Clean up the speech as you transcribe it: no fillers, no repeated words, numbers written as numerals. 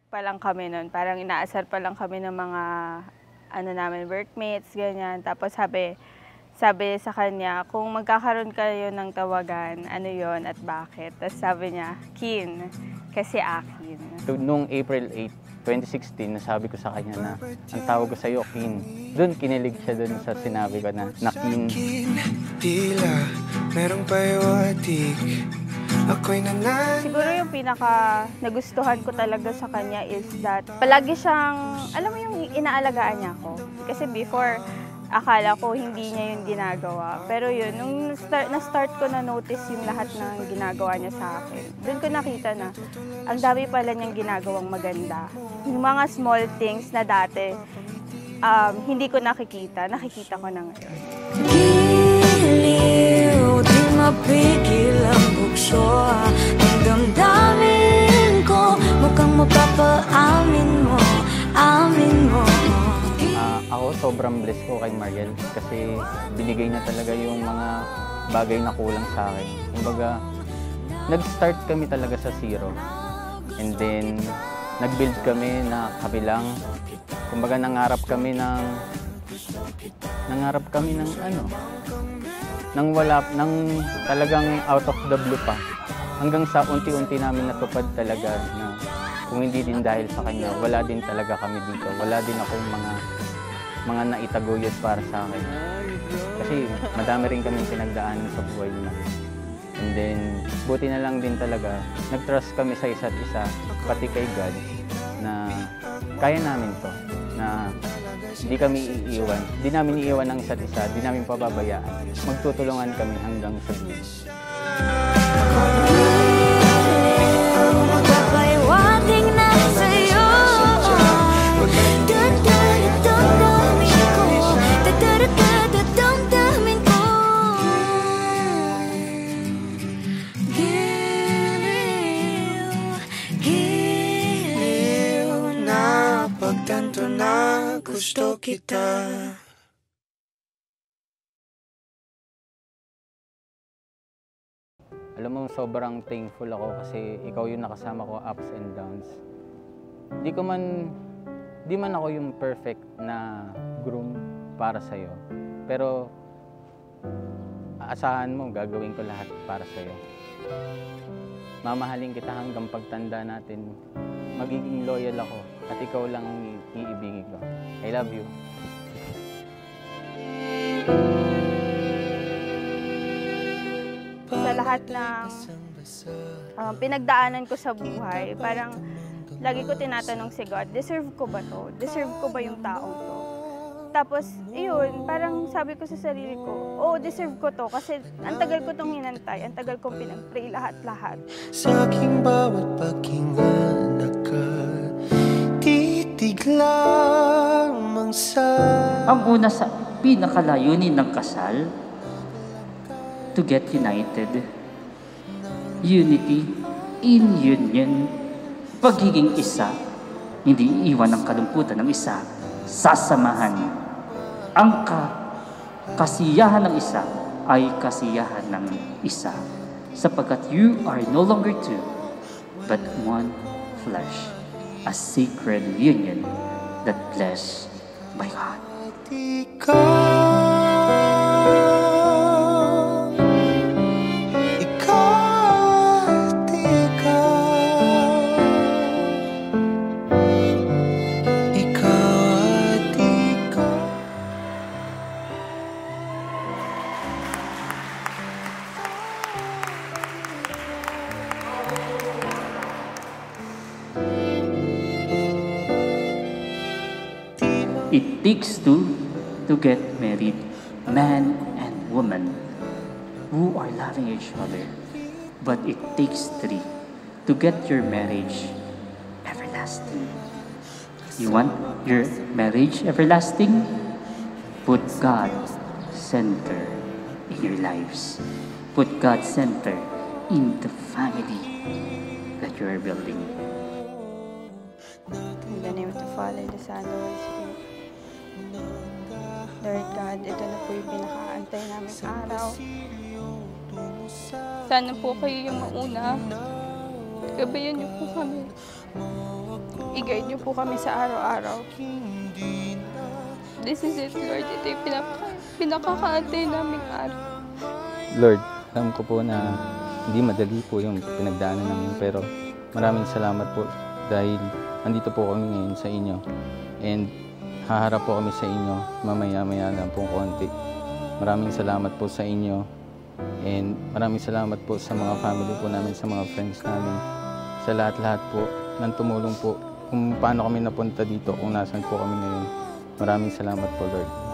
Pa lang kami nun, parang inaasar pa lang kami ng mga namin, workmates, ganyan. Tapos sabi sa kanya, kung magkakaroon kayo ng tawagan, ano yon at bakit? Tapos sabi niya, Kin, kasi akin. Noong April 8, 2016, nasabi ko sa kanya na ang tawag ko sa iyo, Kin. Doon kinilig siya doon sa sinabi ko na Kin. Tila, merong payawatik. Siguro yung pinaka nagustuhan ko talaga sa kanya is that palagi siyang, alam mo yung inaalagaan niya ako. Kasi before, akala ko hindi niya yung ginagawa. Pero yun, nung na-start ko na notice yung lahat ng ginagawa niya sa akin, doon ko nakita na ang dami pala niyang ginagawang maganda. Yung mga small things na dati, hindi ko nakikita ko na ngayon. Giliw, di mapigil ang bukso. Ang damdamin ko, mukhang mapapaamin mo, amin mo. Ako sobrang blessed ko kay Mariel kasi binigay niya talaga yung mga bagay na kulang sa akin. Kumbaga, nag-start kami talaga sa zero. And then, nag-build kami na kabilang. Kumbaga, nangarap kami ng talagang out of the blue pa. Hanggang sa unti-unti namin natupad talaga na kung hindi din dahil sa kanya, wala din talaga kami dito. Wala din akong mga naitaguyod para sa akin. Kasi madami rin kami pinagdaanan sa buhay na. And then, buti na lang din talaga, nag-trust kami sa isa't isa, pati kay God, na kaya namin to, na di kami iiwan. Di namin iiwan ang isa't isa, di namin pababayaan. Magtutulungan kami hanggang sa dulo. Pagtanto na gusto kita. Alam mo, sobrang thankful ako kasi ikaw yung nakasama ko ups and downs. Di man ako yung perfect na groom para sa'yo. Pero aasahan mo, gagawin ko lahat para sa'yo. Mamahalin kita hanggang pagtanda natin. Magiging loyal ako at ikaw lang ang iibigin ko. I love you. Sa lahat ng pinagdaanan ko sa buhay, parang lagi ko tinatanong si God, deserve ko ba to? Deserve ko ba yung taong to? Tapos, iyon, parang sabi ko sa sarili ko, oh, deserve ko to kasi ang tagal ko tong hinantay, ang tagal kong pinag-pray lahat-lahat. Sa aking bawat paghinga, nakatitig lamang sa... Ang una sa pinakalayunin ng kasal, to get united. Unity in union. Pagiging isa, hindi iiwan ang kalungkutan ng isa, sasamahan. Ang kasiyahan ng isa ay kasiyahan ng isa, sapagkat you are no longer two, but one flesh, a sacred union that blessed by God. Ikaw it takes two to get married, man and woman who are loving each other. But it takes three to get your marriage everlasting. You want your marriage everlasting? Put God center in your lives. Put God center in the family that you are building. In the name of the Father, the Son, and the Holy Spirit. Lord God, ito na po yung pinakaantay namin araw. Sana po kayo yung mauna. Gabayan niyo po kami. I-guide niyo po kami sa araw-araw. This is it, Lord. Ito yung pinakakaantay naming araw. Lord, alam ko po na hindi madali po yung pinagdaanan namin, pero maraming salamat po dahil andito po kami ngayon sa inyo. And haharap po kami sa inyo mamaya-maya lang po konti. Maraming salamat po sa inyo. And maraming salamat po sa mga family po namin, sa mga friends namin, sa lahat-lahat po ng tumulong po kung paano kami napunta dito, kung nasan po kami ngayon. Maraming salamat po, Lord.